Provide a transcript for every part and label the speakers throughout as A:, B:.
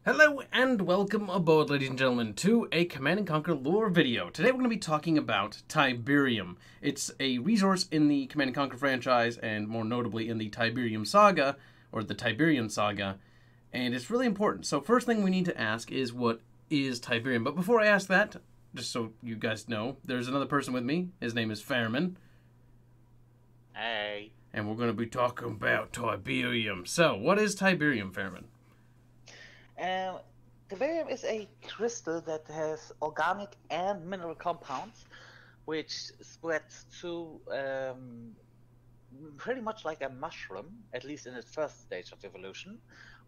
A: Hello and welcome aboard, ladies and gentlemen, to a Command & Conquer lore video. Today we're going to be talking about Tiberium. It's a resource in the Command & Conquer franchise, and more notably in the Tiberium saga, or the Tiberian saga, and it's really important. So first thing we need to ask is, what is Tiberium? But before I ask that, just so you guys know, there's another person with me. His name is Fairman.
B: Hey.
A: And we're going to be talking about Tiberium. So, what is Tiberium, Fairman?
B: Tiberium is a crystal that has organic and mineral compounds, which spreads to pretty much like a mushroom, at least in its first stage of evolution,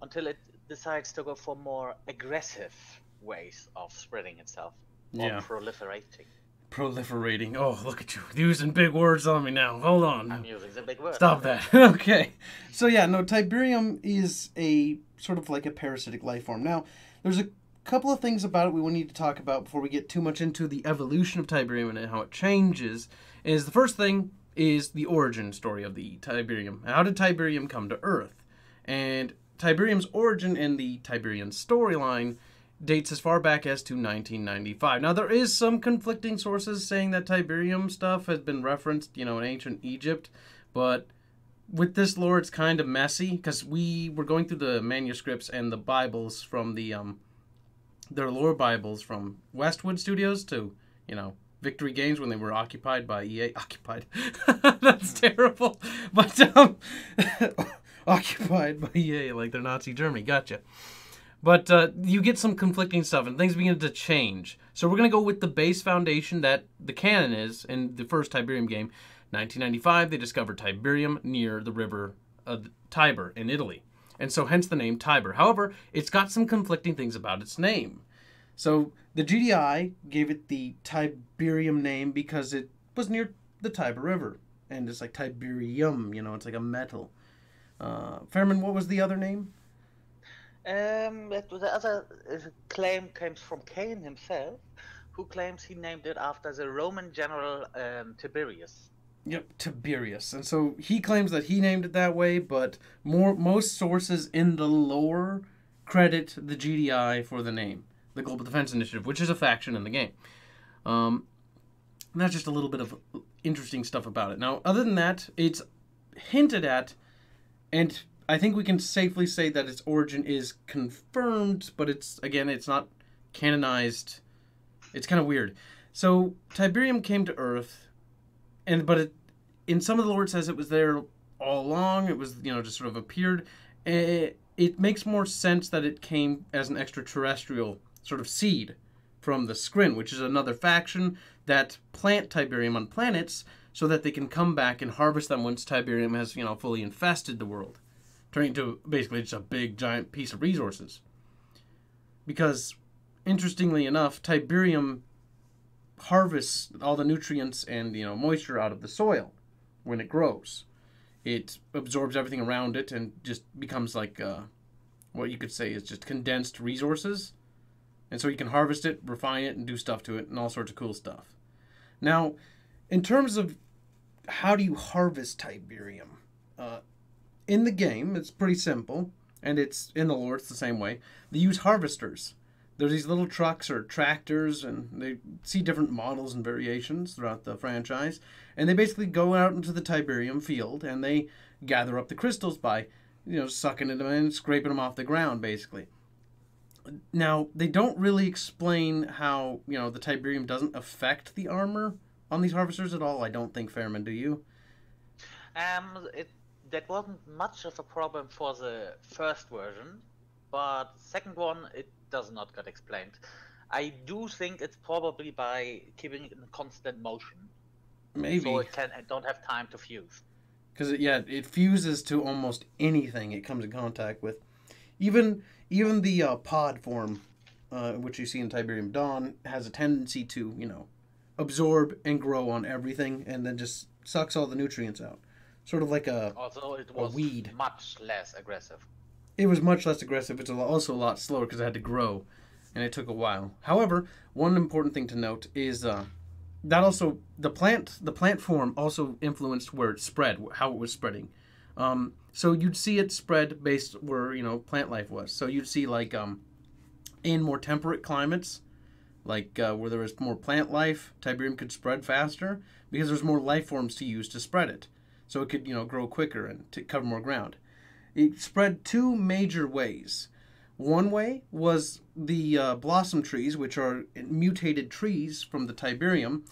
B: until it decides to go for more aggressive ways of spreading itself, or proliferating.
A: Proliferating. Oh, look at you using big words on me now. Hold on.
B: I'm using the big words.
A: Stop that. Okay. So yeah, no, Tiberium is a sort of like a parasitic life form. Now, there's a couple of things about it we will need to talk about before we get too much into the evolution of Tiberium and how it changes. Is the first thing is the origin story of the Tiberium. How did Tiberium come to Earth? And Tiberium's origin in the Tiberian storyline dates as far back as to 1995. Now, there is some conflicting sources saying that Tiberium stuff has been referenced, in ancient Egypt, but with this lore, it's kind of messy, because we were going through the manuscripts and the Bibles from their lore Bibles from Westwood Studios to, Victory Games when they were occupied by EA. Occupied. That's terrible. But, occupied by EA, like they're Nazi Germany. Gotcha. But you get some conflicting stuff, and things begin to change. So we're going to go with the base foundation that the canon is in the first Tiberium game. 1995, they discovered Tiberium near the river Tiber in Italy. And so hence the name Tiber. However, it's got some conflicting things about its name. So the GDI gave it the Tiberium name because it was near the Tiber River. And it's like Tiberium, it's like a metal. Fairman, what was the other name?
B: The other claim comes from Cain himself, who claims he named it after the Roman general Tiberius.
A: Yep, Tiberius. And so he claims that he named it that way, but most sources in the lore credit the GDI for the name, the Global Defense Initiative, which is a faction in the game. And that's just a little bit of interesting stuff about it. Now, other than that, it's hinted at, and I think we can safely say that its origin is confirmed, but it's not canonized. It's kind of weird. So Tiberium came to Earth, in some of the lore it says it was there all along. It was, just sort of appeared. It makes more sense that it came as an extraterrestrial sort of seed from the Skrin, which is another faction that plant Tiberium on planets so that they can come back and harvest them once Tiberium has, fully infested the world, turning into basically just a big, giant piece of resources. Because, interestingly enough, Tiberium harvests all the nutrients and, moisture out of the soil when it grows. It absorbs everything around it and just becomes like, what you could say is just condensed resources. And so you can harvest it, refine it, and do stuff to it, and all sorts of cool stuff. Now, in terms of how do you harvest Tiberium? In the game, it's pretty simple, and it's in the lore, it's the same way. They use harvesters. There's these little trucks or tractors, and they see different models and variations throughout the franchise, and they basically go out into the Tiberium field, and they gather up the crystals by, sucking them in, scraping them off the ground, basically. Now, they don't really explain how, the Tiberium doesn't affect the armor on these harvesters at all, I don't think, Fairman, do you?
B: That wasn't much of a problem for the first version, but the second one, it does not get explained. I do think it's probably by keeping it in constant motion.
A: Maybe.
B: So it don't have time to fuse.
A: Because, it fuses to almost anything it comes in contact with. Even the pod form, which you see in Tiberium Dawn, has a tendency to, absorb and grow on everything and then just sucks all the nutrients out. Sort of like a weed.
B: Much less aggressive.
A: It was much less aggressive. It's also a lot slower because it had to grow, and it took a while. However, one important thing to note is that also the plant form also influenced where it spread, how it was spreading. So you'd see it spread based where, plant life was. So you'd see, like, In more temperate climates, like where there was more plant life, Tiberium could spread faster because there's more life forms to use to spread it. So it could, grow quicker and to cover more ground. It spread two major ways. One way was the blossom trees, which are mutated trees from the Tiberium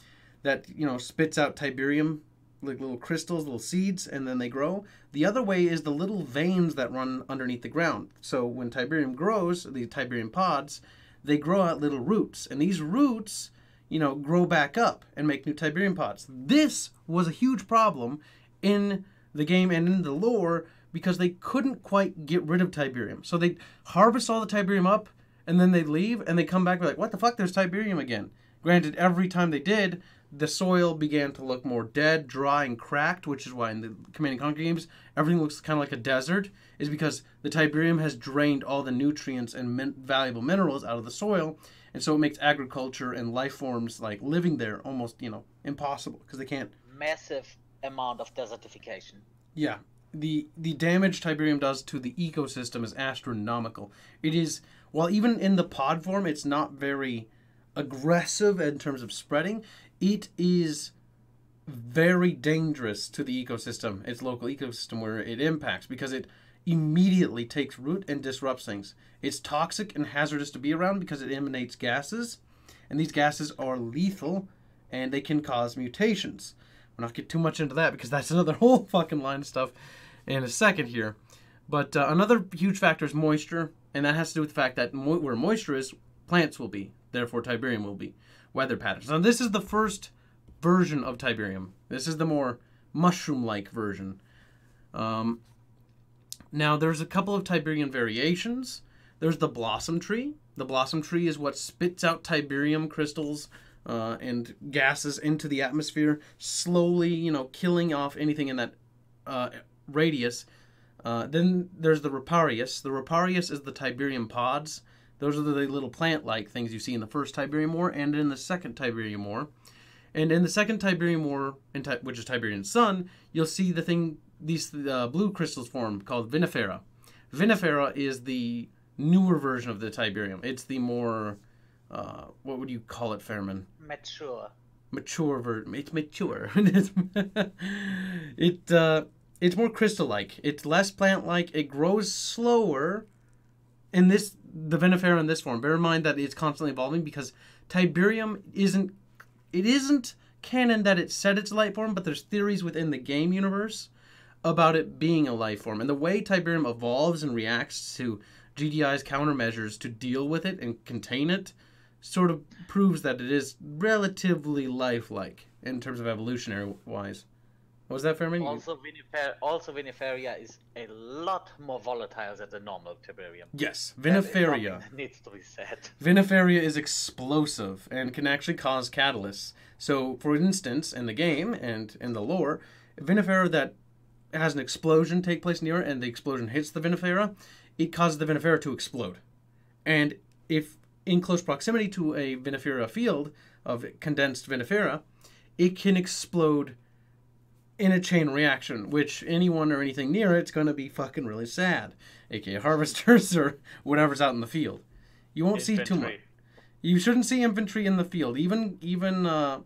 A: that, spits out Tiberium, like little crystals, little seeds, and then they grow. The other way is the little veins that run underneath the ground. So when Tiberium grows, the Tiberium pods, they grow out little roots. And these roots, grow back up and make new Tiberium pods. This was a huge problem in the game and in the lore because they couldn't quite get rid of Tiberium. So they'd harvest all the Tiberium up, and then they'd leave, and they come back and be like, what the fuck, there's Tiberium again. Granted, every time they did, the soil began to look more dead, dry, and cracked, which is why in the Command & Conquer games, everything looks kind of like a desert, is because the Tiberium has drained all the nutrients and valuable minerals out of the soil, and so it makes agriculture and life forms, like living there, almost, impossible, because they can't...
B: Massive amount of desertification.
A: Yeah. The damage Tiberium does to the ecosystem is astronomical. It is, while even in the pod form, it's not very aggressive in terms of spreading, it is very dangerous to the ecosystem, its local ecosystem where it impacts, because it immediately takes root and disrupts things. It's toxic and hazardous to be around because it emanates gases, and these gases are lethal, and they can cause mutations. We'll not get too much into that because that's another whole fucking line of stuff in a second here. But another huge factor is moisture, and that has to do with the fact that where moisture is, plants will be. Therefore, Tiberium will be. Weather patterns. Now, this is the first version of Tiberium. This is the more mushroom-like version. Now, there's a couple of Tiberium variations. There's the blossom tree. The blossom tree is what spits out Tiberium crystals and gases into the atmosphere, slowly, killing off anything in that radius. Then there's the Riparius. The Riparius is the Tiberium pods. Those are the little plant-like things you see in the first Tiberium War and in the second Tiberium War. And in the second Tiberium War, which is Tiberian Sun, you'll see these blue crystals form called Vinifera. Vinifera is the newer version of the Tiberium. It's the more, what would you call it, Fairman? Mature version. It's mature. It's more crystal-like. It's less plant-like. It grows slower. In the Vinifera in this form. Bear in mind that it's constantly evolving because Tiberium isn't canon that it said it's a life form, but there's theories within the game universe about it being a life form. And the way Tiberium evolves and reacts to GDI's countermeasures to deal with it and contain it sort of proves that it is relatively lifelike in terms of evolutionary-wise. Was that fair?
B: Also, Viniferia is a lot more volatile than the normal Tiberium.
A: Yes, Viniferia
B: needs to be said.
A: Viniferia is explosive and can actually cause catalysts. So, for instance, in the game and in the lore, Viniferia that has an explosion take place near it and the explosion hits the Vinifera, it causes the Vinifera to explode. And if in close proximity to a Vinifera field of condensed Vinifera, it can explode in a chain reaction, which anyone or anything near it's going to be fucking really sad, aka harvesters or whatever's out in the field. You won't see too much. You shouldn't see infantry in the field. Even in the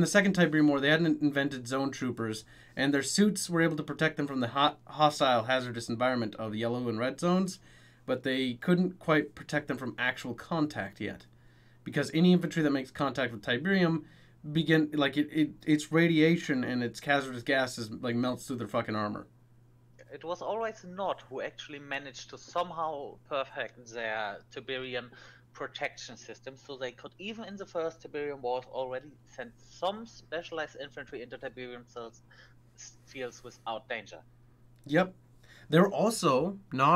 A: second Tiberium War, they hadn't invented zone troopers, and their suits were able to protect them from the hostile, hazardous environment of the yellow and red zones, but they couldn't quite protect them from actual contact yet, because any infantry that makes contact with Tiberium its radiation and its hazardous gases melts through their fucking armor.
B: It was always Nord who actually managed to somehow perfect their Tiberium protection system, so they could, even in the first Tiberium Wars, already send some specialized infantry into Tiberium fields without danger.
A: Nod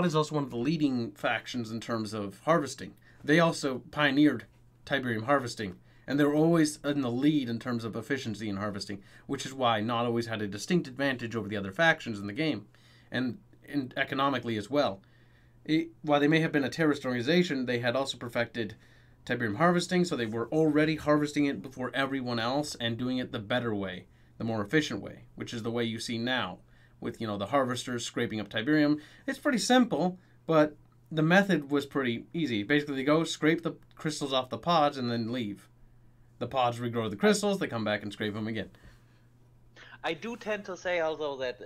A: is also one of the leading factions in terms of harvesting. They also pioneered Tiberium harvesting. And they were always in the lead in terms of efficiency in harvesting, which is why Nod always had a distinct advantage over the other factions in the game, and economically as well. While they may have been a terrorist organization, they had also perfected Tiberium harvesting, so they were already harvesting it before everyone else and doing it the better way, the more efficient way, which is the way you see now, with the harvesters scraping up Tiberium. It's pretty simple, but the method was pretty easy. Basically, they go scrape the crystals off the pods and then leave. The pods regrow the crystals. They come back and scrape them again.
B: I do tend to say, although, that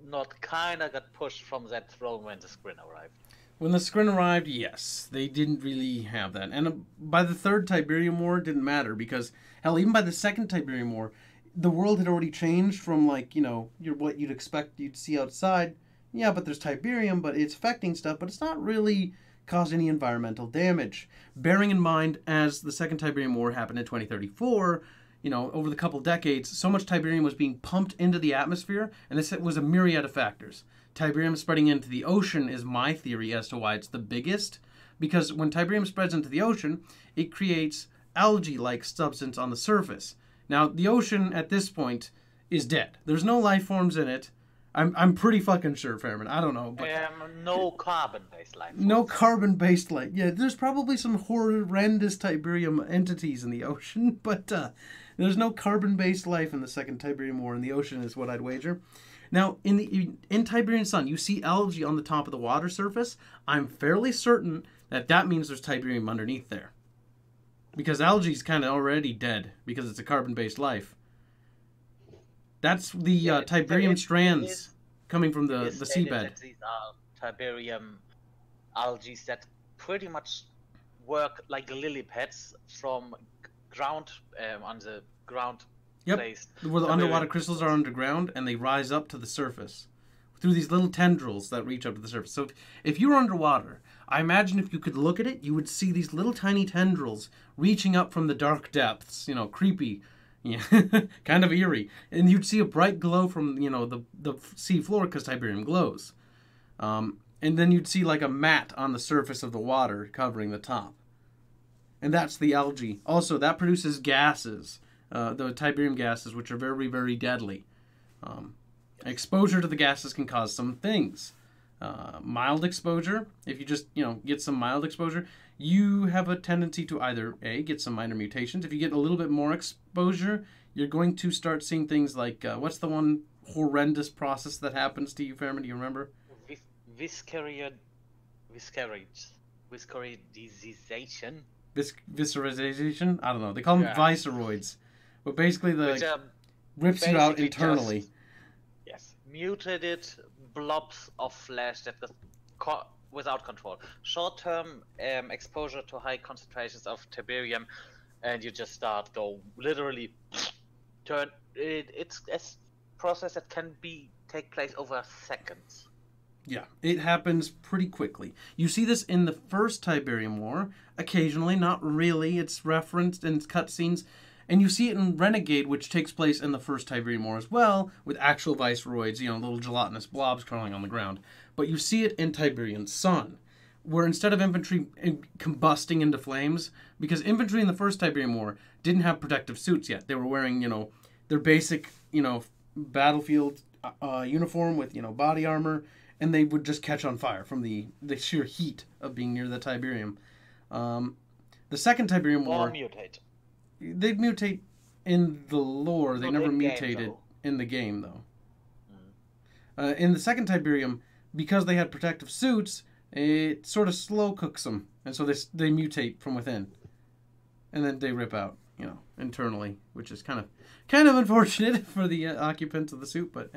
B: Nod kinda got pushed from that throne when the Skrin arrived.
A: When the Skrin arrived, yes, they didn't really have that. And by the third Tiberium War, it didn't matter because, hell, even by the second Tiberium War, the world had already changed from, like, you know, what you'd expect you'd see outside. Yeah, but there's Tiberium, but it's affecting stuff, but it's not really causing any environmental damage. Bearing in mind, as the second Tiberium War happened in 2034, you know, over the couple decades, so much Tiberium was being pumped into the atmosphere, and this was a myriad of factors. Tiberium spreading into the ocean is my theory as to why it's the biggest, because when Tiberium spreads into the ocean, it creates algae-like substance on the surface. Now, the ocean at this point is dead. There's no life forms in it. I'm pretty fucking sure, Fairman. I don't know. But
B: no carbon-based life.
A: No carbon-based life. Yeah, there's probably some horrendous Tiberium entities in the ocean, but there's no carbon-based life in the second Tiberium War in the ocean is what I'd wager. Now, in Tiberian Sun, you see algae on the top of the water surface. I'm fairly certain that means there's Tiberium underneath there. Because algae's kind of already dead because it's a carbon-based life. That's the Tiberium strands coming from the seabed.
B: These are Tiberium algae that pretty much work like lily pads from ground on the ground.
A: Yep,
B: place.
A: where the underwater crystals are underground and they rise up to the surface through these little tendrils that reach up to the surface. So if you were underwater, I imagine if you could look at it, you would see these little tiny tendrils reaching up from the dark depths, you know, creepy, yeah, kind of eerie. And you'd see a bright glow from, you know, the sea floor because Tiberium glows. And then you'd see like a mat on the surface of the water covering the top. And that's the algae. Also, that produces gases. The Tiberium gases, which are very, very deadly. Exposure to the gases can cause some things. Mild exposure, if you just, you know, get some mild exposure, you have a tendency to either, A, get some minor mutations. If you get a little bit more exposure, you're going to start seeing things like, what's the one horrendous process that happens to you, Fairman? Do you remember?
B: Viscerization.
A: Viscerization? I don't know. They call them viceroids. But basically, rips you out internally.
B: Mutated blobs of flesh that was without control. Short-term exposure to high concentrations of Tiberium, and you just literally turn. It's a process that can take place over seconds.
A: Yeah, it happens pretty quickly. You see this in the first Tiberium War, occasionally, not really. It's referenced in cutscenes. And you see it in Renegade, which takes place in the first Tiberium War as well, with actual viceroids, you know, little gelatinous blobs crawling on the ground. But you see it in Tiberian Sun, where instead of infantry combusting into flames, because infantry in the first Tiberium War didn't have protective suits yet. They were wearing, you know, their basic, you know, battlefield uniform with, you know, body armor, and they would just catch on fire from the sheer heat of being near the Tiberium. The second Tiberium War...
B: mutate.
A: They mutate in the lore. They never mutated in the game, though. In the second Tiberium, because they had protective suits, it sort of slow cooks them, and so they mutate from within, and then they rip out, you know, internally, which is kind of unfortunate for the occupants of the suit, but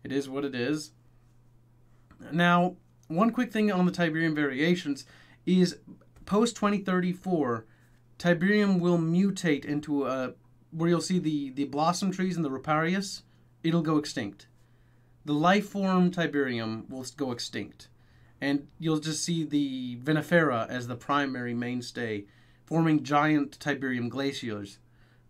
A: it is what it is. Now, one quick thing on the Tiberium variations is post 2034. Tiberium will mutate into where you'll see the blossom trees and the riparius. It'll go extinct. The life form Tiberium will go extinct. And you'll just see the vinifera as the primary mainstay, forming giant Tiberium glaciers,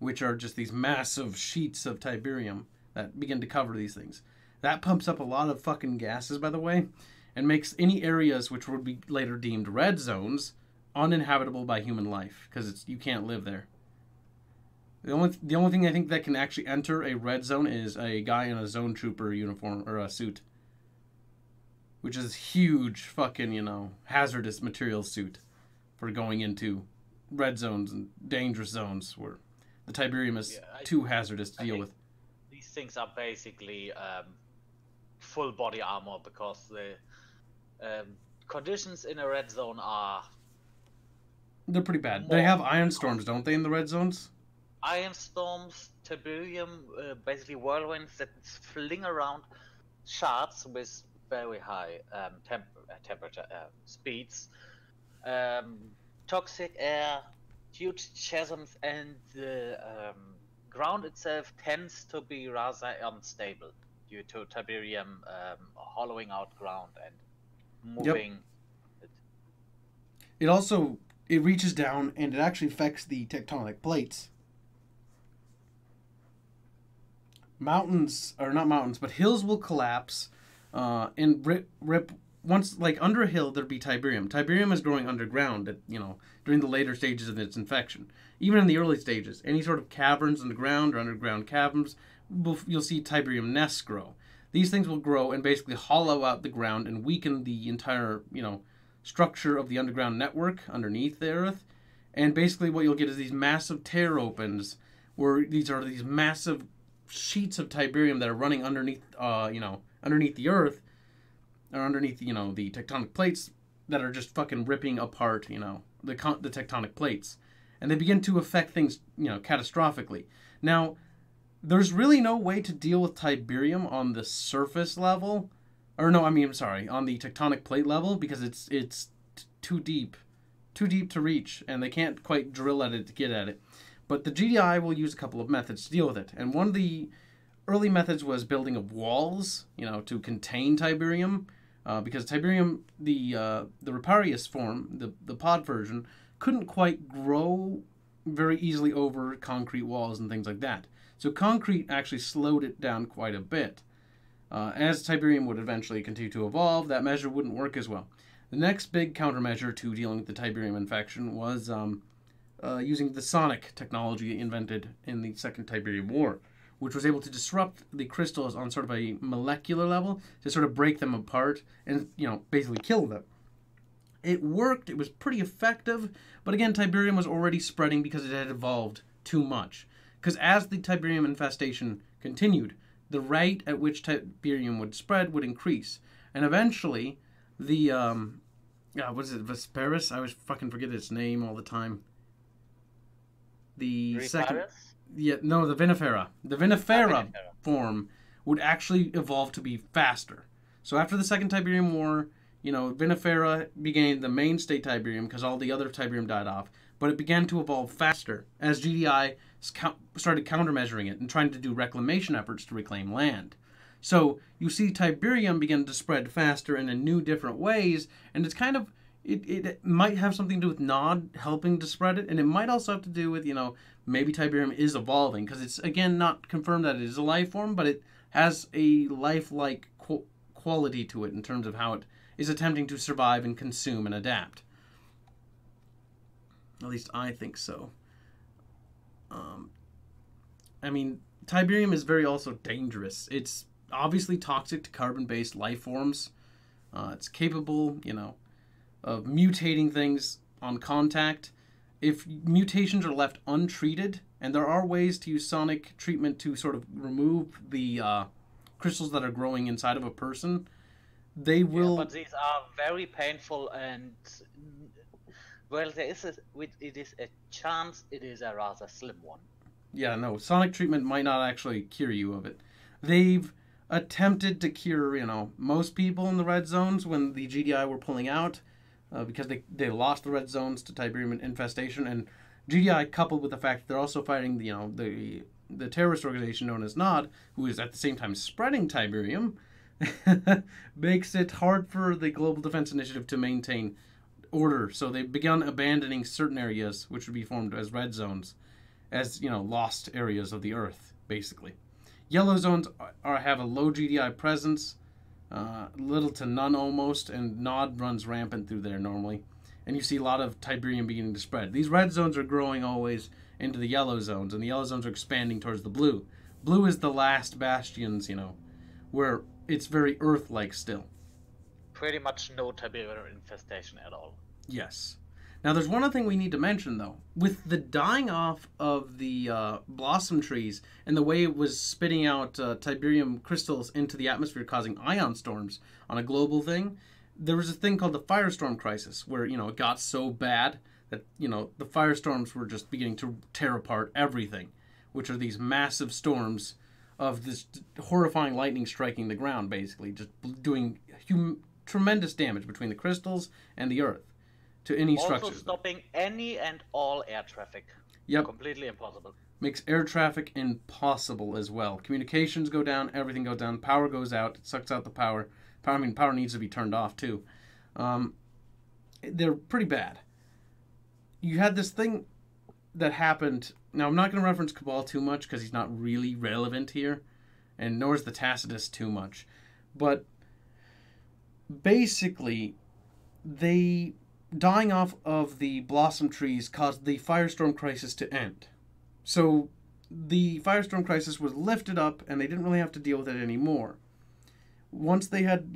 A: which are just these massive sheets of Tiberium that begin to cover these things. That pumps up a lot of fucking gases, by the way, and makes any areas which would be later deemed red zones uninhabitable by human life, because you can't live there. The only thing I think that can actually enter a red zone is a guy in a zone trooper uniform or a suit, which is huge fucking, you know, hazardous material suit for going into red zones and dangerous zones where the Tiberium is too hazardous to deal with.
B: These things are basically full body armor because the conditions in a red zone are...
A: They're pretty bad. They have iron storms, don't they, in the red zones?
B: Iron storms, Tiberium, basically whirlwinds that fling around shards with very high temperature speeds, toxic air, huge chasms, and the ground itself tends to be rather unstable due to Tiberium hollowing out ground and moving.
A: Yep. It also reaches down and it actually affects the tectonic plates. Mountains, or not mountains, but hills will collapse and rip. Once, like under a hill, there'd be Tiberium. Tiberium is growing underground, during the later stages of its infection. Even in the early stages, any sort of caverns in the ground or underground caverns, you'll see Tiberium nests grow. These things will grow and basically hollow out the ground and weaken the entire, structure of the underground network underneath the earth. And basically what you'll get is these massive tear opens, where these are these massive sheets of Tiberium that are running underneath, underneath the earth, or underneath, the tectonic plates that are just fucking ripping apart, the tectonic plates. And they begin to affect things, catastrophically. Now, there's really no way to deal with Tiberium on the surface level, on the tectonic plate level, because it's too deep to reach, and they can't quite drill at it to get at it. But the GDI will use a couple of methods to deal with it. And one of the early methods was building of walls, to contain Tiberium. Because Tiberium, the Riparius form, the pod version, couldn't quite grow very easily over concrete walls and things like that. So concrete actually slowed it down quite a bit. As Tiberium would eventually continue to evolve, that measure wouldn't work as well. The next big countermeasure to dealing with the Tiberium infection was using the sonic technology invented in the Second Tiberium War, which was able to disrupt the crystals on sort of a molecular level to sort of break them apart and, basically kill them. It worked. It was pretty effective. But again, Tiberium was already spreading because it had evolved too much. Because as the Tiberium infestation continued, the rate at which Tiberium would spread would increase. And eventually, the, what is it, Vesperus? I always fucking forget its name all the time. The second... Yeah, no, the Vinifera. The Vinifera form would actually evolve to be faster. So after the Second Tiberium War, Vinifera became the mainstay Tiberium because all the other Tiberium died off. But it began to evolve faster as GDI started countermeasuring it and trying to do reclamation efforts to reclaim land. So you see Tiberium begin to spread faster and in new different ways, and it's kind of... It might have something to do with Nod helping to spread it, and it might also have to do with, maybe Tiberium is evolving, because it's, again, not confirmed that it is a life form, but it has a lifelike quality to it in terms of how it is attempting to survive and consume and adapt. At least I think so. Tiberium is very also dangerous. It's obviously toxic to carbon-based life forms. It's capable, of mutating things on contact. If mutations are left untreated, and there are ways to use sonic treatment to sort of remove the crystals that are growing inside of a person, they will...
B: Yeah, but these are very painful, and well, it is a chance, it is a rather slim one.
A: Yeah, no, sonic treatment might not actually cure you of it. They've attempted to cure, most people in the red zones when the GDI were pulling out, because they lost the red zones to Tiberium infestation, and GDI, coupled with the fact that they're also fighting the terrorist organization known as Nod, who is at the same time spreading Tiberium, makes it hard for the Global Defense Initiative to maintain order. So they've begun abandoning certain areas, which would be formed as red zones, as lost areas of the Earth, basically. Yellow zones have a low GDI presence. Little to none almost, and Nod runs rampant through there normally. And you see a lot of Tiberium beginning to spread. These red zones are growing always into the yellow zones, and the yellow zones are expanding towards the blue. Blue is the last bastions, where it's very Earth-like still.
B: Pretty much no Tiberium infestation at all.
A: Yes. Now, there's one other thing we need to mention, though. With the dying off of the blossom trees and the way it was spitting out Tiberium crystals into the atmosphere, causing ion storms on a global thing, there was a thing called the firestorm crisis where, it got so bad that, the firestorms were just beginning to tear apart everything, which are these massive storms of this horrifying lightning striking the ground, basically, just doing tremendous damage between the crystals and the earth to any structures.
B: Also stopping any and all air traffic.
A: Yep.
B: Completely impossible.
A: Makes air traffic impossible as well. Communications go down, everything goes down, power goes out, it sucks out the power. Power needs to be turned off too. They're pretty bad. You had this thing that happened. Now, I'm not going to reference Cabal too much because he's not really relevant here, and nor is the Tacitus too much. But basically, they dying off of the blossom trees caused the firestorm crisis to end. So the firestorm crisis was lifted up, and they didn't really have to deal with it anymore. Once they had,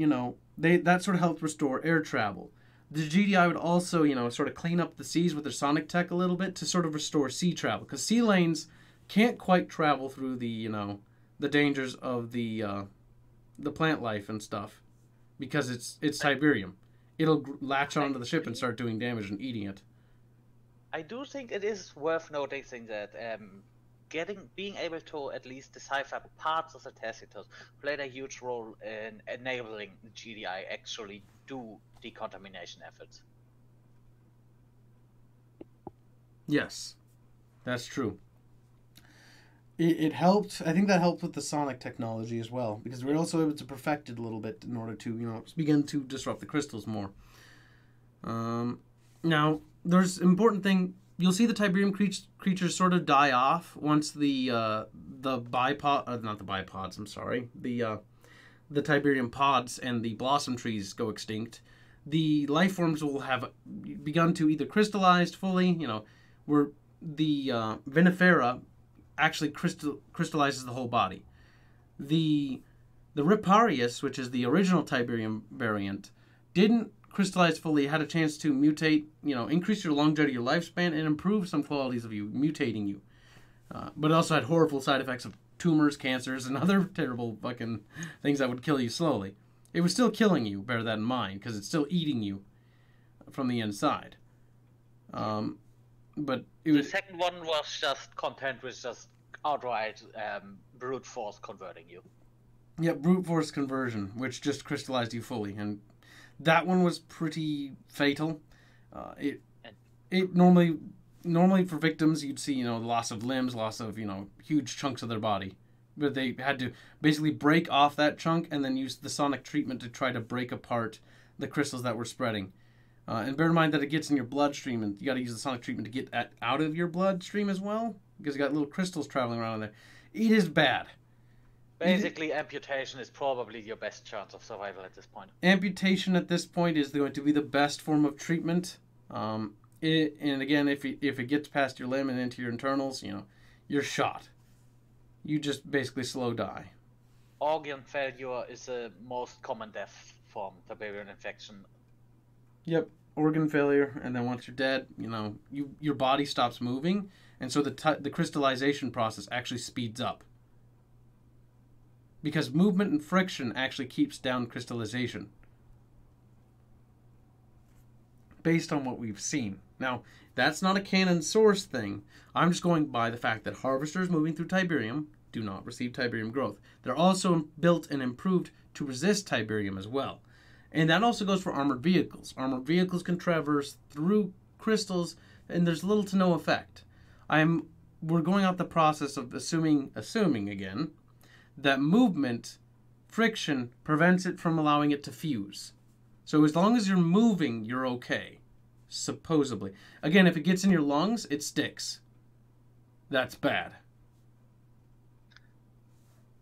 A: that sort of helped restore air travel. The GDI would also, sort of clean up the seas with their sonic tech a little bit to sort of restore sea travel. Because sea lanes can't quite travel through the, the dangers of the plant life and stuff. Because it's Tiberium. It'll latch onto the ship and start doing damage and eating it.
B: I do think it is worth noticing that being able to at least decipher parts of the Tacitus played a huge role in enabling the GDI actually do decontamination efforts.
A: Yes, that's true. It helped. I think that helped with the sonic technology as well, because we were also able to perfect it a little bit in order to, begin to disrupt the crystals more. Now, there's an important thing. You'll see the Tiberium creatures sort of die off once the Tiberium pods and the blossom trees go extinct. The life forms will have begun to either crystallized fully, where the vinifera actually crystallizes the whole body. The Riparius, which is the original Tiberium variant, didn't crystallize fully, had a chance to mutate, increase your longevity, your lifespan, and improve some qualities of you, mutating you. But it also had horrible side effects of tumors, cancers, and other terrible fucking things that would kill you slowly. It was still killing you, bear that in mind, because it's still eating you from the inside. But
B: the second one was just content with just outright brute force converting you.
A: Yeah, brute force conversion, which just crystallized you fully, and that one was pretty fatal. It normally for victims you'd see loss of limbs, loss of huge chunks of their body, but they had to basically break off that chunk and then use the sonic treatment to try to break apart the crystals that were spreading. And bear in mind that it gets in your bloodstream, and you got to use the sonic treatment to get out of your bloodstream as well, because you got little crystals traveling around in there. It is bad.
B: Basically, amputation is probably your best chance of survival at this point.
A: Amputation at this point is going to be the best form of treatment. And again, if it gets past your limb and into your internals, you're shot. You just basically slow die.
B: Organ failure is the most common death from Tiberium infection.
A: Yep, organ failure, and then once you're dead, your body stops moving, and so the crystallization process actually speeds up. Because movement and friction actually keeps down crystallization. Based on what we've seen. Now, that's not a canon source thing. I'm just going by the fact that harvesters moving through Tiberium do not receive Tiberium growth. They're also built and improved to resist Tiberium as well. And that also goes for armored vehicles. Armored vehicles can traverse through crystals, and there's little to no effect. We're going out the process of assuming again, that movement, friction, prevents it from allowing it to fuse. So as long as you're moving, you're okay. Supposedly. Again, if it gets in your lungs, it sticks. That's bad.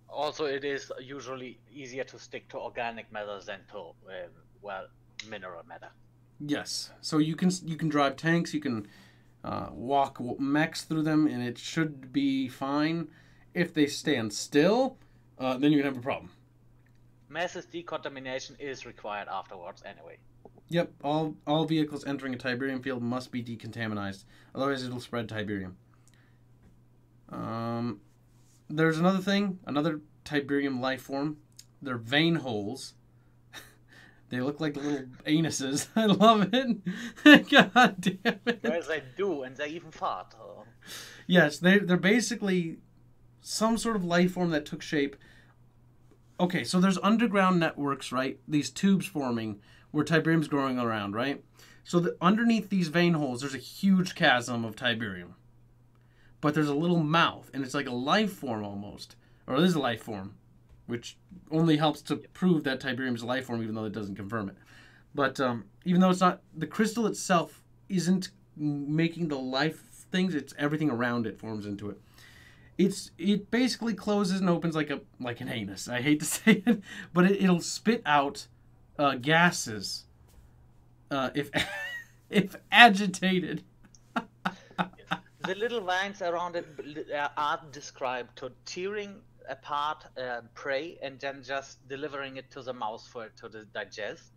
B: Also, it is usually easier to stick to organic matter than to, mineral matter.
A: Yes. So you can drive tanks, you can walk mechs through them, and it should be fine. If they stand still, then you're going to have a problem.
B: Massive decontamination is required afterwards anyway.
A: Yep, all vehicles entering a Tiberium field must be decontaminized, otherwise it'll spread Tiberium. There's another thing, another Tiberium life form. They're vein holes. They look like little anuses. I love it. God damn it.
B: Well, they do, and they even fart. Oh.
A: Yes, they're basically some sort of life form that took shape. Okay, so there's underground networks, right? These tubes forming where Tiberium's growing around, right? So underneath these vein holes, there's a huge chasm of Tiberium. But there's a little mouth, and it's like a life form almost. Or it is a life form, which only helps to prove that Tiberium is a life form, even though it doesn't confirm it. But even though it's not, the crystal itself isn't making the life things, it's everything around it forms into it. It basically closes and opens like an anus. I hate to say it, but it'll spit out gases if if agitated.
B: The little veins around it are described to tearing apart prey and then just delivering it to the mouth for it to digest.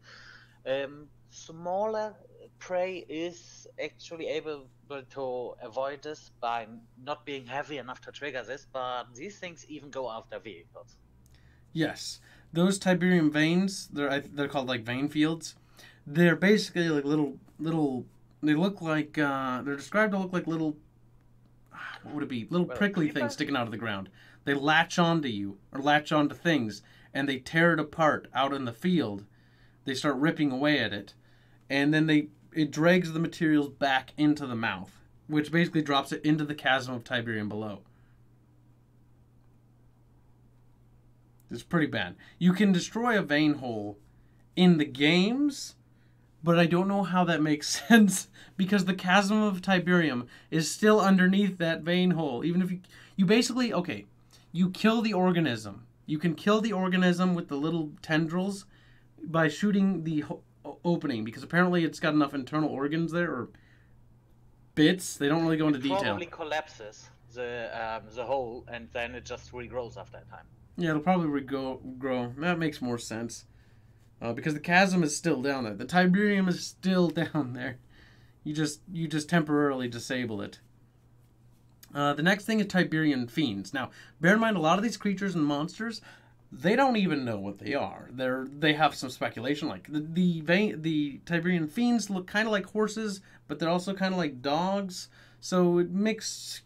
B: Smaller prey is actually able to avoid this by not being heavy enough to trigger this, but these things even go after vehicles.
A: Yes, those Tiberium veins, they're called like vein fields. They're basically like little. They look like they're described to look like little. What would it be? Little prickly things sticking out of the ground. They latch onto you or latch onto things, and they tear it apart out in the field. They start ripping away at it, and then it drags the materials back into the mouth, which basically drops it into the chasm of Tiberium below. It's pretty bad. You can destroy a vein hole in the games, but I don't know how that makes sense because the chasm of Tiberium is still underneath that vein hole. Even if you basically, okay, you kill the organism. You can kill the organism with the little tendrils by shooting the opening, because apparently it's got enough internal organs there, or bits. They don't really go into detail. It
B: probably collapses the hole, and then it just regrows after a time.
A: Yeah, it'll probably grow. That makes more sense. Because the chasm is still down there. The Tiberium is still down there. You just temporarily disable it. The next thing is Tiberium fiends. Now, bear in mind, a lot of these creatures and monsters, they don't even know what they are. They have some speculation. Like the Tiberium fiends look kind of like horses, but they're also kind of like dogs. So it mixed,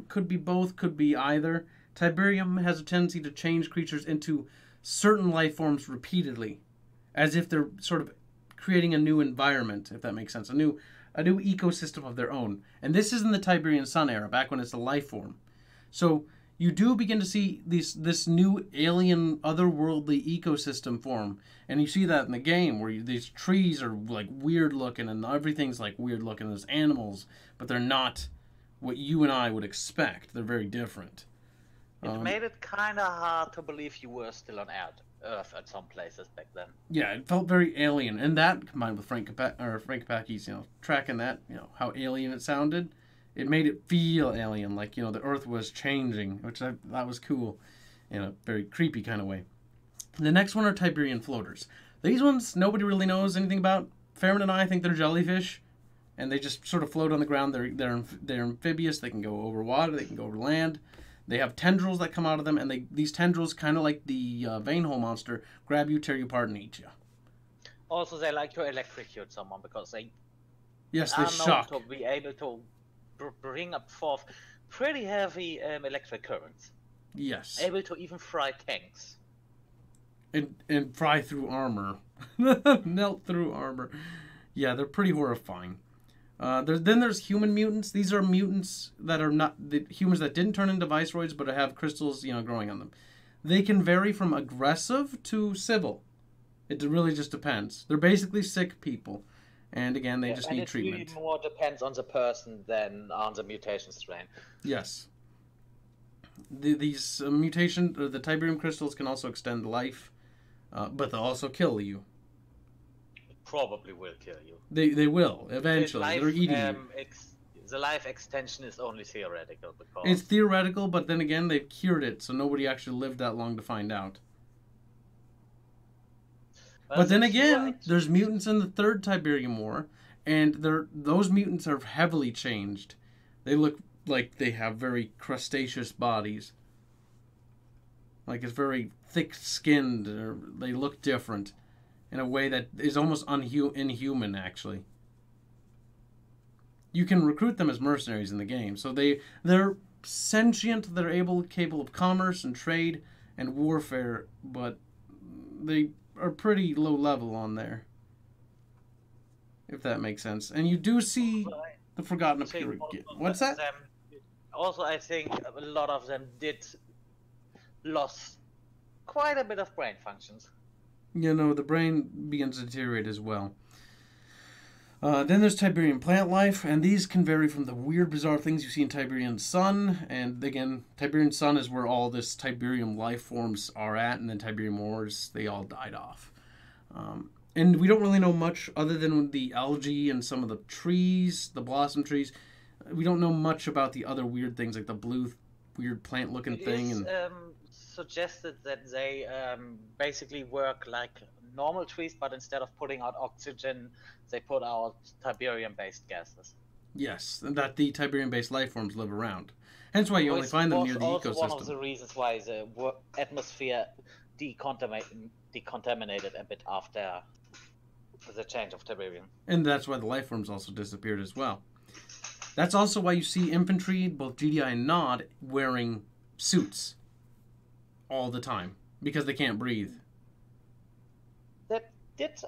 A: could be both, could be either. Tiberium has a tendency to change creatures into certain life forms repeatedly, as if they're sort of creating a new environment, if that makes sense, a new ecosystem of their own. And this is in the Tiberian Sun era, back when it's a life form. So you do begin to see this new alien, otherworldly ecosystem form, and you see that in the game where these trees are like weird looking, and everything's like weird looking. There's animals, but they're not what you and I would expect. They're very different.
B: It made it kind of hard to believe you were still on Earth at some places back then.
A: Yeah, it felt very alien, and that combined with Frank Capecchi's, tracking that, how alien it sounded, it made it feel alien, like the Earth was changing, which that was cool, in a very creepy kind of way. The next one are Tiberian floaters. These ones nobody really knows anything about. Farron and I think they're jellyfish, and they just sort of float on the ground. They're amphibious. They can go over water. They can go over land. They have tendrils that come out of them, and these tendrils, kind of like the vein hole monster, grab you, tear you apart, and eat you.
B: Also, they like to electrocute someone because they
A: they shock.
B: To be able to bring up forth pretty heavy electric currents.
A: Yes.
B: Able to even fry tanks.
A: And fry through armor. Melt through armor. Yeah, they're pretty horrifying. Then there's human mutants. These are mutants that are not the humans that didn't turn into viceroys, but have crystals, growing on them. They can vary from aggressive to civil. It really just depends. They're basically sick people, and again, they just need treatment.
B: It really more depends on the person than on the mutation strain.
A: Yes. These the Tiberium crystals can also extend life, but they'll also kill you.
B: Probably will kill you.
A: They will eventually. They're eating you.
B: The life extension is only theoretical because
A: it's theoretical, but then again, they've cured it, so nobody actually lived that long to find out. But then again, there's mutants in the third Tiberium War, and those mutants are heavily changed. They look like they have very crustaceous bodies. Like it's very thick-skinned, or they look different. in a way that is almost inhuman, actually. You can recruit them as mercenaries in the game, so they're sentient, they're capable of commerce and trade and warfare, but they are pretty low level on there, if that makes sense. And you do see the Forgotten Appear. What's that?
B: Also, I think a lot of them did lost quite a bit of brain functions.
A: You know, the brain begins to deteriorate as well. Then there's Tiberium plant life, and these can vary from the weird, bizarre things you see in Tiberium Sun. And again, Tiberium Sun is where all this Tiberium life forms are at, and then Tiberium Wars, they all died off. And we don't really know much other than the algae and some of the trees, the blossom trees. We don't know much about the other weird things, like the blue, weird plant-looking thing.
B: It is suggested that they basically work like normal trees, but instead of putting out oxygen, they put out Tiberium-based gases.
A: Yes, and that the Tiberium-based life forms live around. Hence why you only find them near the ecosystem.
B: One of the reasons why the atmosphere decontaminated a bit after the change of Tiberium.
A: And that's why the life forms also disappeared as well. That's also why you see infantry, both GDI and Nod, wearing suits all the time, because they can't breathe.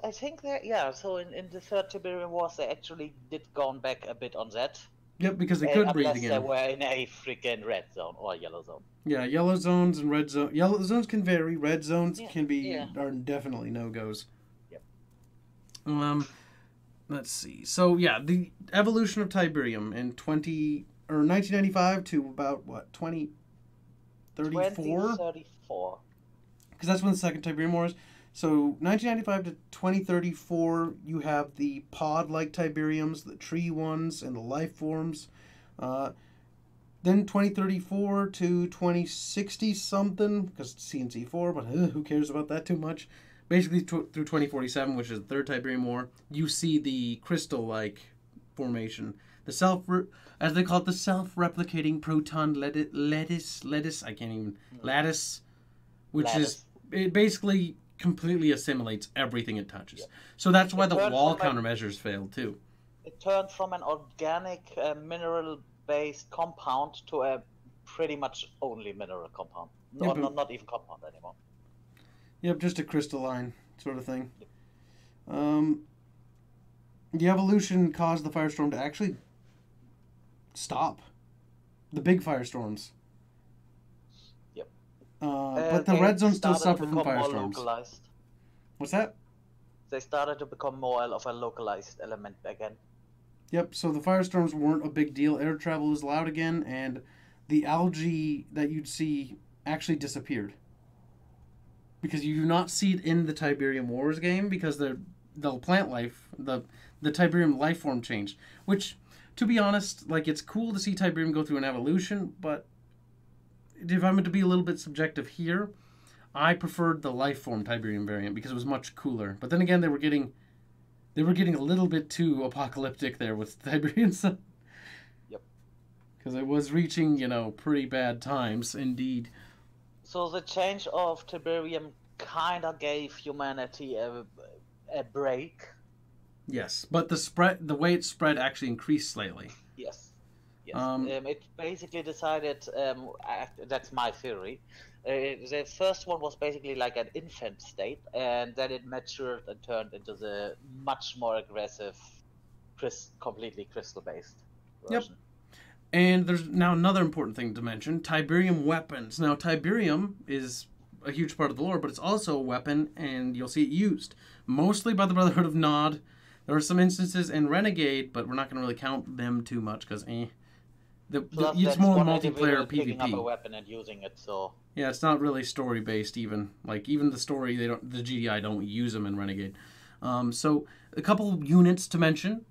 B: I think that, yeah, so in the third Tiberium Wars, they actually did gone back a bit on that.
A: Yep, because they could breathe again.
B: Unless they were in a freaking red zone or yellow zone.
A: Yeah, yellow zones and red zones. Yellow zones can vary. Red zones are definitely no-goes.
B: Yep.
A: Let's see. So, yeah, the evolution of Tiberium in 1995 to about, what, 2034?
B: 2034.
A: Because that's when the second Tiberium War is. So 1995 to 2034, you have the pod-like Tiberiums, the tree ones, and the life forms. Then 2034 to 2060 something, because it's CNC4, but who cares about that too much? Basically through 2047, which is the third Tiberium War, you see the crystal-like formation. The as they call it, the self-replicating proton lattice, which is it basically completely assimilates everything it touches. Yeah. So that's why the wall countermeasures failed too.
B: It turned from an organic mineral-based compound to a pretty much only mineral compound. Not even compound anymore.
A: Yep, just a crystalline sort of thing. Yep. The evolution caused the firestorm to actually stop. The big firestorms. But the red zone still suffered from firestorms.
B: Localized.
A: What's that?
B: They started to become more of a localized element again.
A: Yep, so the firestorms weren't a big deal. Air travel was allowed again, and the algae that you'd see actually disappeared. Because you do not see it in the Tiberium Wars game, because the plant life, the Tiberium life form changed. Which, to be honest, like, it's cool to see Tiberium go through an evolution, but if I'm to be a little bit subjective here, I preferred the life form Tiberium variant because it was much cooler. But then again, they were getting a little bit too apocalyptic there with Tiberium Sun.
B: Yep.
A: Because it was reaching, pretty bad times indeed.
B: So the change of Tiberium kind of gave humanity a break.
A: Yes, but the way it spread actually increased slightly.
B: Yes. It basically decided, that's my theory, the first one was basically like an infant state, and then it matured and turned into the much more aggressive, completely crystal-based version. Yep.
A: And there's now another important thing to mention, Tiberium weapons. Now, Tiberium is a huge part of the lore, but it's also a weapon, and you'll see it used. Mostly by the Brotherhood of Nod. There are some instances in Renegade, but we're not going to really count them too much, because it's more multiplayer PvP.
B: Picking up a weapon and using it, so
A: yeah, it's not really story based. Even the story, the GDI don't use them in Renegade. So a couple units to mention: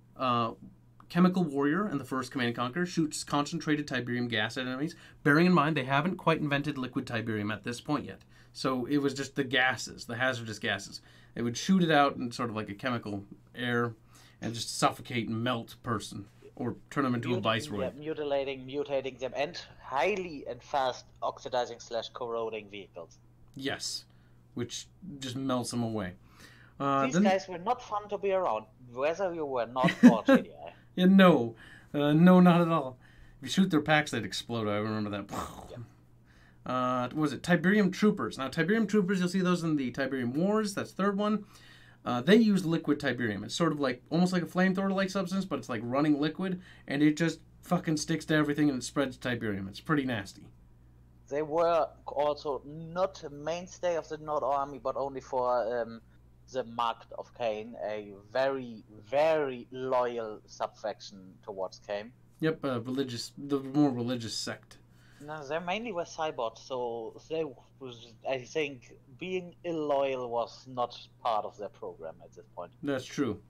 A: Chemical Warrior in the first Command & Conquer shoots concentrated Tiberium gas at enemies. Bearing in mind they haven't quite invented liquid Tiberium at this point yet, so it was just the gases, the hazardous gases. They would shoot it out in sort of like a chemical air and just suffocate and melt person. Or turn them into a viceroy.
B: Yeah, mutating them, and highly and fast oxidizing / corroding vehicles.
A: Yes, which just melts them away.
B: These
A: Then,
B: guys were not fun to be around, whether you were not or JDI.
A: yeah, no, no, not at all. If you shoot their packs, they'd explode. I remember that. What was it? Tiberium Troopers. Now, Tiberium Troopers, you'll see those in the Tiberium Wars. That's third one. They use liquid Tiberium. It's sort of like, almost like a flamethrower-like substance, but it's like running liquid, and it just fucking sticks to everything and it spreads Tiberium. It's pretty nasty.
B: They were also not a mainstay of the Nord Army, but only for the Market of Cain, a very, very loyal subfaction towards Cain.
A: Yep, the more religious sect.
B: No, they mainly were cyborgs, so they was, I think, being illoyal was not part of their program at this point.
A: That's true.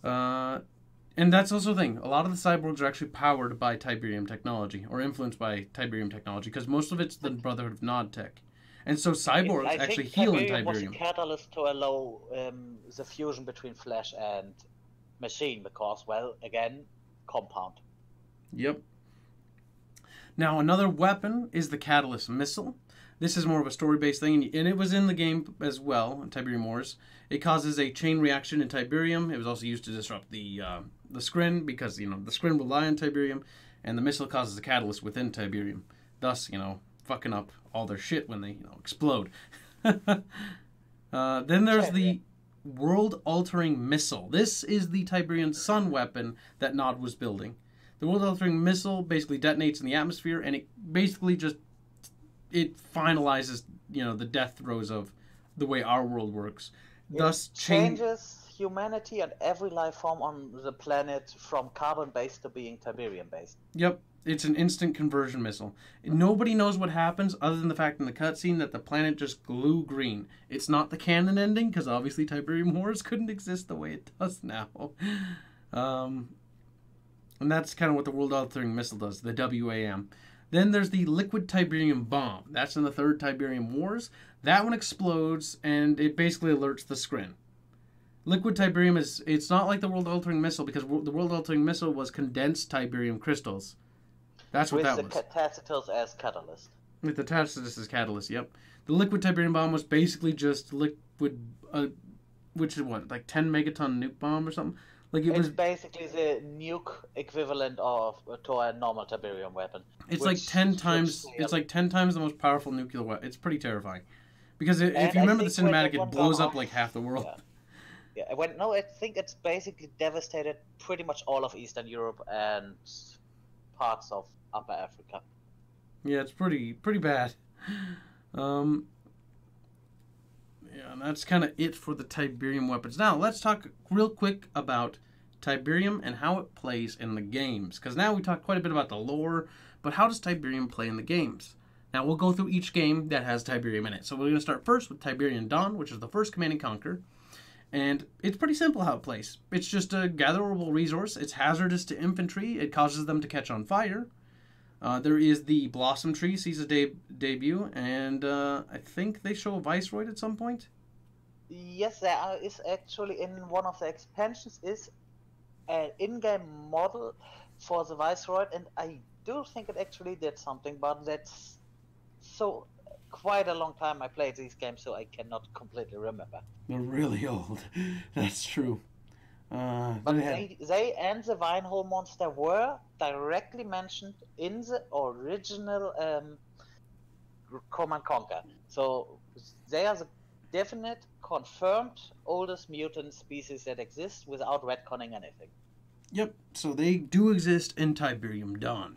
A: And that's also the thing. A lot of the cyborgs are actually powered by Tiberium technology, or influenced by Tiberium technology, because most of it's the Brotherhood of Nod tech. And so cyborgs actually heal in Tiberium.
B: Was a catalyst to allow the fusion between flesh and machine, because, well, again, compound.
A: Yep. Now, another weapon is the Catalyst Missile. This is more of a story-based thing, and it was in the game as well, in Tiberium Wars. It causes a chain reaction in Tiberium. It was also used to disrupt the scrin, because, the scrin will lie on Tiberium, and the missile causes a catalyst within Tiberium. Thus, fucking up all their shit when they, explode. Then there's the world-altering missile. This is the Tiberian sun weapon that Nod was building. The world-altering missile basically detonates in the atmosphere, and it basically just, it finalizes, the death throes of the way our world works. Thus
B: changes humanity and every life form on the planet from carbon-based to being Tiberium-based.
A: Yep, it's an instant conversion missile. Nobody knows what happens other than the fact in the cutscene that the planet just glue green. It's not the canon ending, because obviously Tiberium Wars couldn't exist the way it does now. And that's kind of what the world-altering missile does, the WAM. Then there's the liquid Tiberium bomb. That's in the third Tiberium Wars. That one explodes, and it basically alerts the scrin. Liquid Tiberium it's not like the world-altering missile, because the world-altering missile was condensed Tiberium crystals. That's what that was.
B: With the Tacitus as catalyst.
A: With the Tacitus as catalyst, yep. The liquid Tiberium bomb was basically just liquid, which is what, like 10 megaton nuke bomb or something? It's
B: basically the nuke equivalent to a normal Tiberium weapon.
A: It's like 10 times. It's like 10 times the most powerful nuclear weapon. It's pretty terrifying, because if you remember the cinematic, it blows up like half the world.
B: Yeah. I think it's basically devastated pretty much all of Eastern Europe and parts of Upper Africa.
A: Yeah, it's pretty bad. Yeah, and that's kind of it for the Tiberium weapons. Now, let's talk real quick about Tiberium and how it plays in the games. Because now we talked quite a bit about the lore, but how does Tiberium play in the games? Now, we'll go through each game that has Tiberium in it. So we're going to start first with Tiberium Dawn, which is the first Command and Conquer. And it's pretty simple how it plays. It's just a gatherable resource. It's hazardous to infantry. It causes them to catch on fire. There is the Blossom Tree, sees a debut, and I think they show a Viceroy at some point.
B: Yes, there is actually in one of the expansions is an in-game model for the Viceroy, and I do think it actually did something, but that's so quite a long time I played these games, so I cannot completely remember.
A: They're really old. That's true.
B: But they and the Vinehole monster were directly mentioned in the original Command Conquer. So they are the definite, confirmed oldest mutant species that exist without retconning anything.
A: Yep, so they do exist in Tiberium Dawn.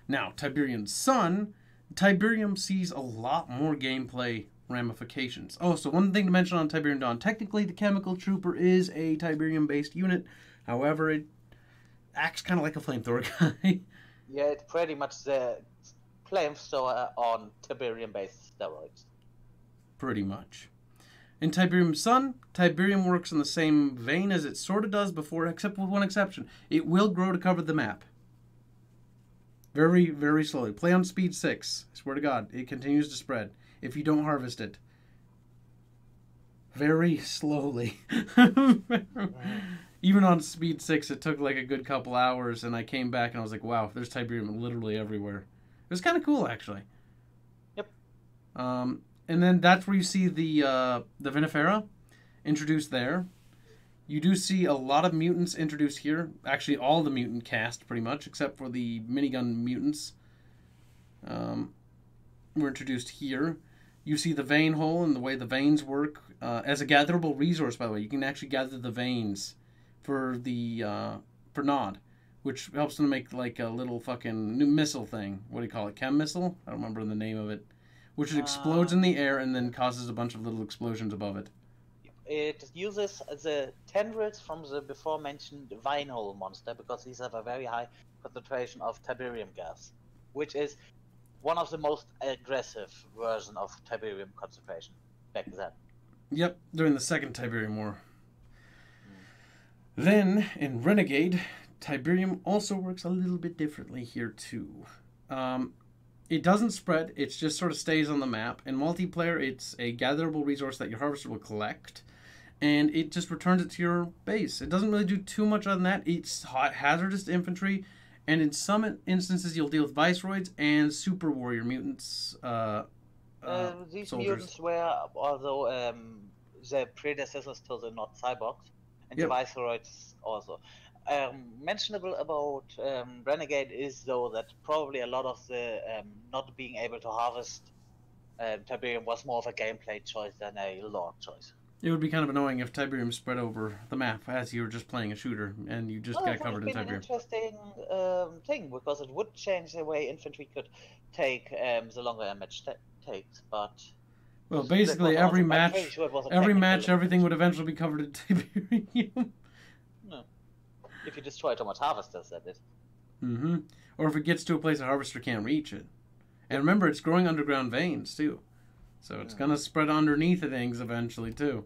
A: Now, Tiberium Sun, Tiberium sees a lot more gameplay ramifications. Oh, so one thing to mention on Tiberium Dawn, technically the Chemical Trooper is a Tiberium-based unit. However, it acts kind of like a flamethrower guy.
B: Yeah, it's pretty much the flamethrower on Tiberium-based steroids.
A: Pretty much. In Tiberium Sun, Tiberium works in the same vein as it sort of does before, except with one exception. It will grow to cover the map. Very, very slowly. Play on speed 6. I swear to God, it continues to spread if you don't harvest it. Very slowly. Even on speed 6, it took like a good couple hours, and I came back and I was like, wow, there's Tiberium literally everywhere. It was kind of cool, actually.
B: Yep.
A: And then that's where you see the Vinifera. introduced there. You do see a lot of mutants introduced here. Actually, all the mutant cast, pretty much, except for the minigun mutants. Were introduced here. You see the vein hole and the way the veins work. As a gatherable resource, by the way, you can actually gather the veins for the for Nod, which helps them make like a little fucking new missile thing. What do you call it? Chem missile? I don't remember the name of it. Which explodes in the air and then causes a bunch of little explosions above it.
B: It uses the tendrils from the before-mentioned vine hole monster because these have a very high concentration of Tiberium gas, which is one of the most aggressive version of Tiberium concentration back then.
A: Yep, during the second Tiberium War. Then, in Renegade, Tiberium also works a little bit differently here too. It doesn't spread, it just sort of stays on the map. In multiplayer, it's a gatherable resource that your harvester will collect, and it just returns it to your base. It doesn't really do too much other than that. It's hazardous to infantry, and in some instances you'll deal with Viceroids and Super Warrior mutants.
B: These
A: soldiers.
B: mutants were, although the predecessors to the not cyborgs, and the Viceroids also. Mentionable about Renegade is, though, that probably a lot of the not being able to harvest Tiberium was more of a gameplay choice than a lore choice.
A: It would be kind of annoying if Tiberium spread over the map as you were just playing a shooter and you just got covered in Tiberium.
B: It would have been an interesting thing, because it would change the way infantry could take the longer a match takes, but...
A: Well, basically every match, everything would eventually be covered in Tiberium.
B: No. If you destroy too much harvesters, that is.
A: Mm-hmm. Or if it gets to a place a harvester can't reach it. And remember, it's growing underground veins, too. So it's going to spread underneath things eventually, too.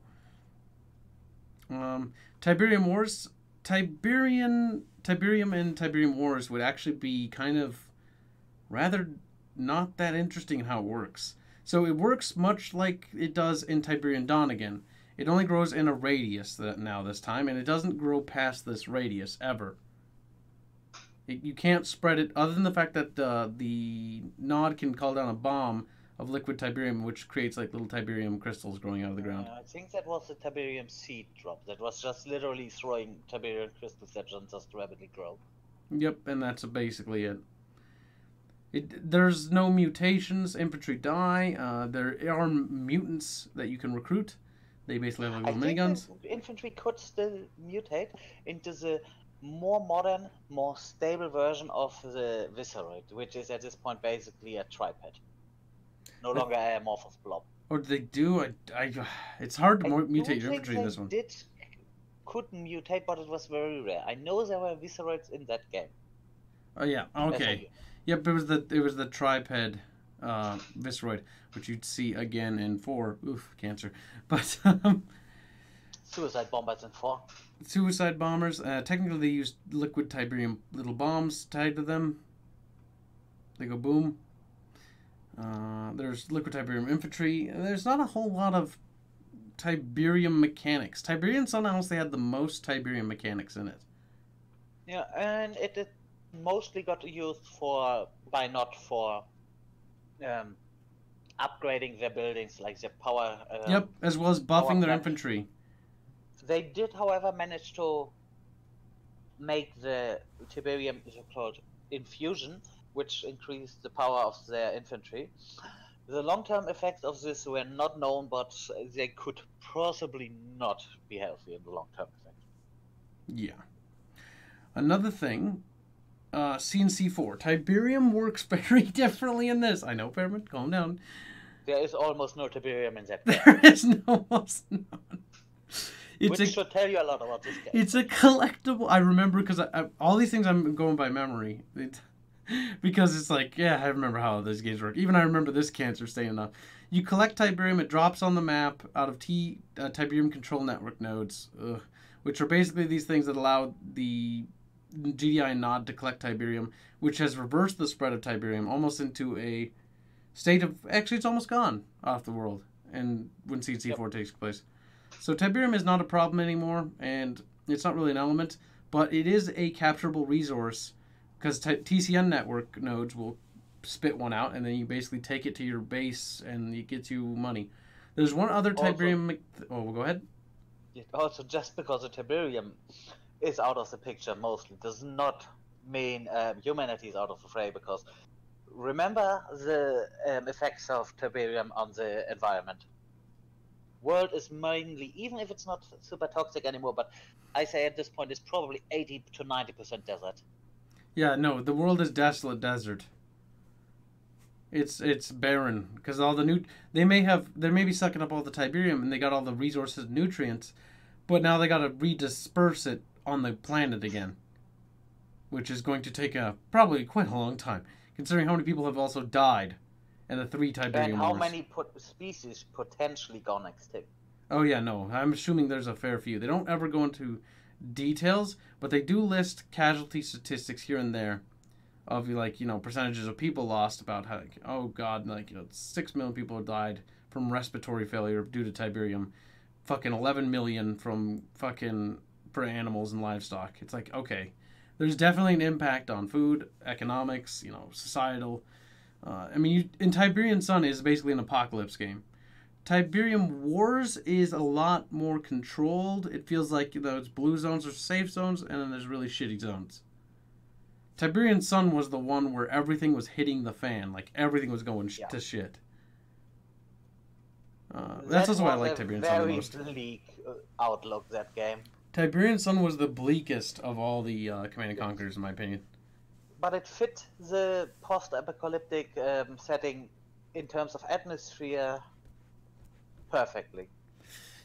A: Tiberium Wars... Tiberium and Tiberium Wars would actually be kind of rather not that interesting in how it works. So it works much like it does in Tiberium Dawn again. It only grows in a radius this time, and it doesn't grow past this radius, ever. You can't spread it, other than the fact that the Nod can call down a bomb of liquid Tiberium, which creates like little Tiberium crystals growing out of the ground.
B: I think that was the Tiberium seed drop. That was just literally throwing Tiberium crystals that just rapidly grow.
A: Yep, and that's basically it. There's no mutations. Infantry die. There are mutants that you can recruit. They basically have like little miniguns.
B: Infantry could still mutate into the more modern, more stable version of the Viceroid, which is at this point basically a tripod. No longer a amorphous blob.
A: Or they do. It's hard to mutate your infantry in this one.
B: Could mutate, but it was very rare. I know there were Viceroids in that game.
A: Oh yeah. Okay. Yep. It was the tripod Viceroid, which you'd see again in 4. Oof, cancer. But
B: suicide bombers in 4.
A: Suicide bombers. Technically, they use liquid Tiberium little bombs tied to them. They go boom. There's liquid Tiberium infantry. There's not a whole lot of Tiberium mechanics. Tiberium somehow they had the most Tiberium mechanics in it.
B: Yeah, and it mostly got used not for upgrading their buildings, like their power.
A: Yep, as well as buffing their infantry.
B: They did, however, manage to make the Tiberium called infusion, which increased the power of their infantry. The long-term effects of this were not known, but they could possibly not be healthy in the long-term effect.
A: Yeah. Another thing, CNC4. Tiberium works very differently in this. I know, Fairman, calm down.
B: There is almost no Tiberium in that game.
A: There is almost none.
B: Which should tell you a lot about this game.
A: It's a collectible. I remember, because all these things I'm going by memory. Because it's like, yeah, I remember how those games work. Even I remember this cancer staying enough. You collect Tiberium, it drops on the map out of Tiberium Control Network nodes, which are basically these things that allow the GDI and Nod to collect Tiberium, which has reversed the spread of Tiberium almost into a state of, actually it's almost gone off the world, and when CNC4 takes place. So Tiberium is not a problem anymore, and it's not really an element, but it is a capturable resource, because TCN network nodes will spit one out, and then you basically take it to your base, and it gets you money. There's one other Tiberium... Oh, well, go ahead.
B: Also, just because the Tiberium is out of the picture mostly does not mean humanity is out of the fray, because remember the effects of Tiberium on the environment. World is mainly, even if it's not super toxic anymore, but I say at this point it's probably 80 to 90% desert.
A: Yeah, no, the world is desolate desert. It's barren because all the they may be sucking up all the Tiberium and they got all the resources and nutrients, but now they got to redisperse it on the planet again, which is going to take probably quite a long time, considering how many people have also died in the 3 Tiberium
B: And how
A: wars.
B: many species potentially gone extinct?
A: Oh yeah, no, I'm assuming there's a fair few. They don't ever go into details, but they do list casualty statistics here and there of, like, percentages of people lost, about how, oh god, like, 6 million people have died from respiratory failure due to Tiberium, fucking 11 million from fucking for animals and livestock. It's like, okay, there's definitely an impact on food, economics, societal. In Tiberium Sun is basically an apocalypse game. Tiberium Wars is a lot more controlled. It feels like it's blue zones are safe zones, and then there's really shitty zones. Tiberium Sun was the one where everything was hitting the fan, like everything was going to shit. That's also why I like Tiberium Sun the most.
B: Very bleak outlook, that game.
A: Tiberium Sun was the bleakest of all the Command and Conquerors, in my opinion.
B: But it fit the post-apocalyptic setting in terms of atmosphere perfectly.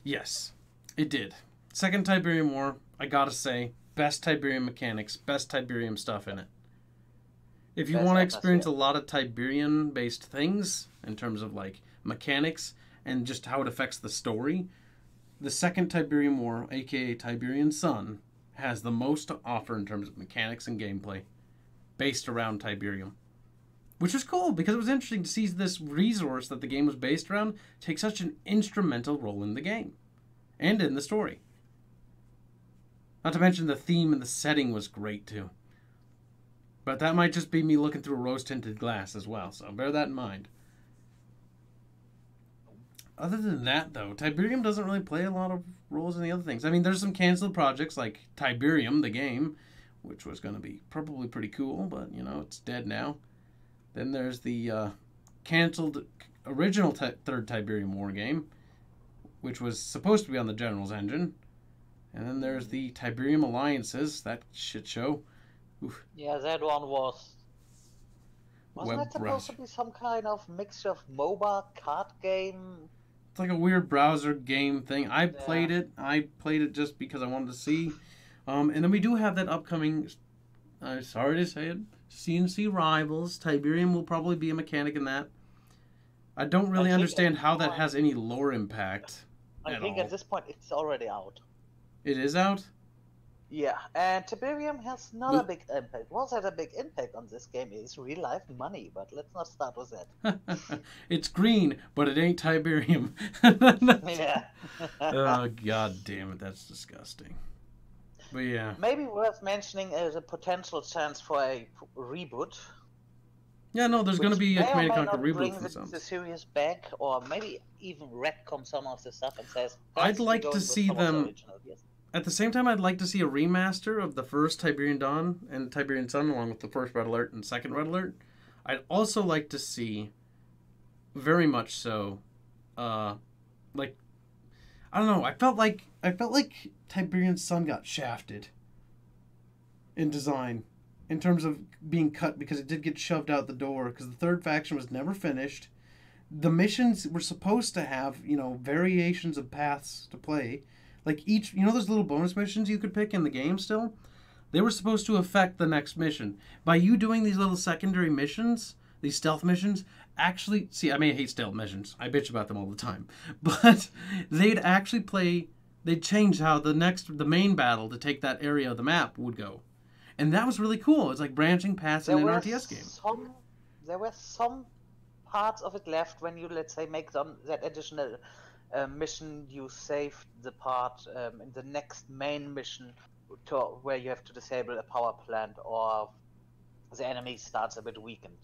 A: Yes, it did. Second Tiberium War, I gotta say, best Tiberium mechanics, best Tiberium stuff in it. If you want to experience a lot of Tiberium-based things, in terms of, like, mechanics and just how it affects the story, the second Tiberium War, aka Tiberium Sun, has the most to offer in terms of mechanics and gameplay, based around Tiberium. Which was cool, because it was interesting to see this resource that the game was based around take such an instrumental role in the game. And in the story. Not to mention the theme and the setting was great, too. But that might just be me looking through a rose-tinted glass as well, so bear that in mind. Other than that, though, Tiberium doesn't really play a lot of roles in the other things. I mean, there's some canceled projects like Tiberium, the game, which was going to be probably pretty cool, but, it's dead now. Then there's the canceled original third Tiberium War game, which was supposed to be on the General's engine. And then there's the Tiberium Alliances, that shit show. Oof.
B: Yeah, that one wasn't that supposed to be some kind of mixture of MOBA card game?
A: It's like a weird browser game thing. I played it just because I wanted to see. And then we do have that upcoming, I'm sorry to say it, CNC Rivals. Tiberium will probably be a mechanic in that. I don't really understand how that has any lore impact.
B: I think at this point it's already out.
A: It is out?
B: Yeah, and Tiberium has not a big impact. What had a big impact on this game is real life money, but let's not start with that.
A: It's green, but it ain't Tiberium.
B: Yeah.
A: Oh, god damn it, that's disgusting. But yeah.
B: Maybe worth mentioning is a potential chance for a reboot.
A: Yeah, no, there's going to be a Command & Conquer reboot from some.
B: The series back, or maybe even retcon some of the stuff and says.
A: I'd like to see them. At the same time, I'd like to see a remaster of the first Tiberium Dawn and Tiberium Sun, along with the first Red Alert and second Red Alert. I'd also like to see, very much so, like, I don't know. I felt like Tiberium Sun got shafted in design, in terms of being cut, because it did get shoved out the door, because the third faction was never finished. The missions were supposed to have, variations of paths to play. Like each, those little bonus missions you could pick in the game still? They were supposed to affect the next mission. By you doing these little secondary missions, these stealth missions, actually, see, I may hate stealth missions. I bitch about them all the time. But they'd change how the main battle to take that area of the map would go. And that was really cool. It's like branching paths in an RTS game.
B: There were some parts of it left when you, let's say, make that additional mission. You saved the part in the next main mission where you have to disable a power plant, or the enemy starts a bit weakened.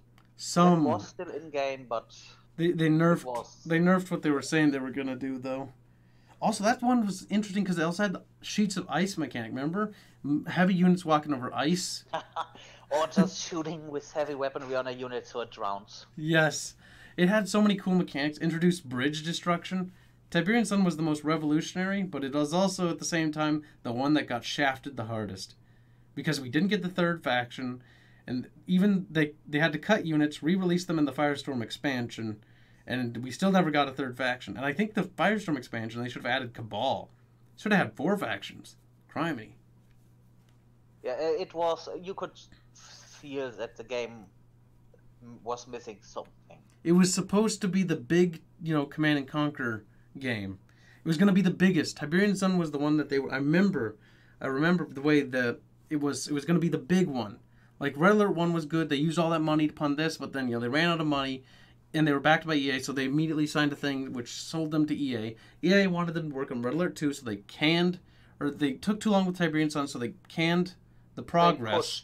B: That was still in game, but
A: they nerfed what they were saying they were gonna do, though. Also, that one was interesting because they also had the sheets of ice mechanic. Remember, heavy units walking over ice.
B: Or just shooting with heavy weaponry on a unit so it drowns.
A: Yes, it had so many cool mechanics. Introduced bridge destruction. Tiberian Sun was the most revolutionary, but it was also at the same time the one that got shafted the hardest, because we didn't get the third faction, and even they had to cut units, re-release them in the Firestorm expansion, and we still never got a third faction. And I think the Firestorm expansion, they should have added Cabal. Should have had 4 factions. Criminy.
B: Yeah, it was. You could feel that the game was missing something.
A: It was supposed to be the big, Command and Conquer game. It was going to be the biggest. Tiberian Sun was the one that they were. I remember the way that it was going to be the big one. Like Red Alert 1 was good. They used all that money upon this, but then they ran out of money. And they were backed by EA, so they immediately signed a thing which sold them to EA. EA wanted them to work on Red Alert 2, so they they took too long with Tiberian Sun, so they canned the progress.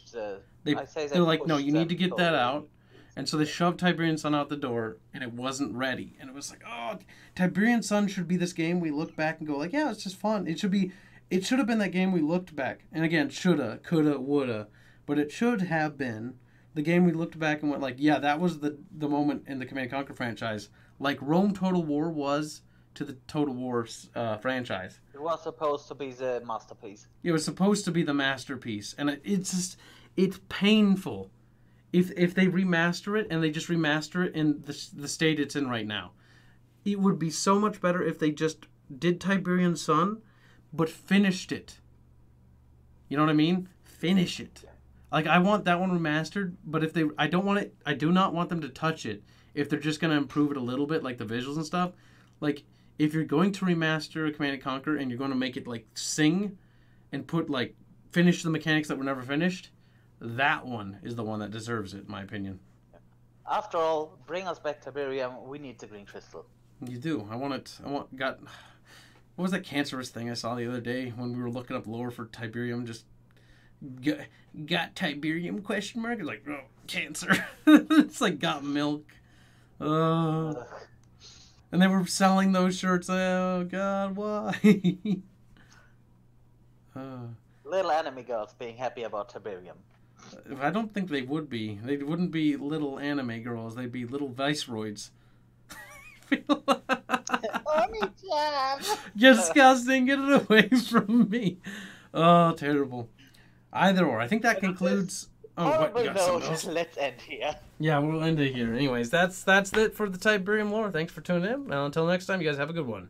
A: They're like, no, you need to get that out. And so they shoved Tiberian Sun out the door, and it wasn't ready. And it was like, oh, Tiberian Sun should be this game we look back and go like, yeah, it's just fun. It should have been that game we looked back. And again, shoulda, coulda, woulda. But it should have been the game we looked back and went like, yeah, that was the moment in the Command & Conquer franchise, like Rome Total War was to the Total War franchise.
B: It was supposed to be the masterpiece.
A: It was supposed to be the masterpiece, and it's painful if they remaster it and they just remaster it in the state it's in right now. It would be so much better if they just did Tiberian Sun, but finished it. You know what I mean? Finish it. Yeah. Like, I want that one remastered, but I do not want them to touch it if they're just going to improve it a little bit, like the visuals and stuff. Like, if you're going to remaster a Command & Conquer and you're going to make it, like, sing and finish the mechanics that were never finished, that one is the one that deserves it, in my opinion.
B: After all, bring us back Tiberium, we need the green crystal.
A: You do. What was that cancerous thing I saw the other day when we were looking up lore for Tiberium? Just... Got Tiberium ? It's like, oh, cancer. It's like got milk. And they were selling those shirts. Oh God, why?
B: Little anime girls being happy about Tiberium.
A: I don't think they would be. They wouldn't be little anime girls. They'd be little viceroids. Disgusting. Get it away from me. Oh, terrible. Either or. I think that concludes...
B: Let's end here.
A: Yeah, we'll end it here. Anyways, that's it for the Tiberium lore. Thanks for tuning in. And until next time, you guys have a good one.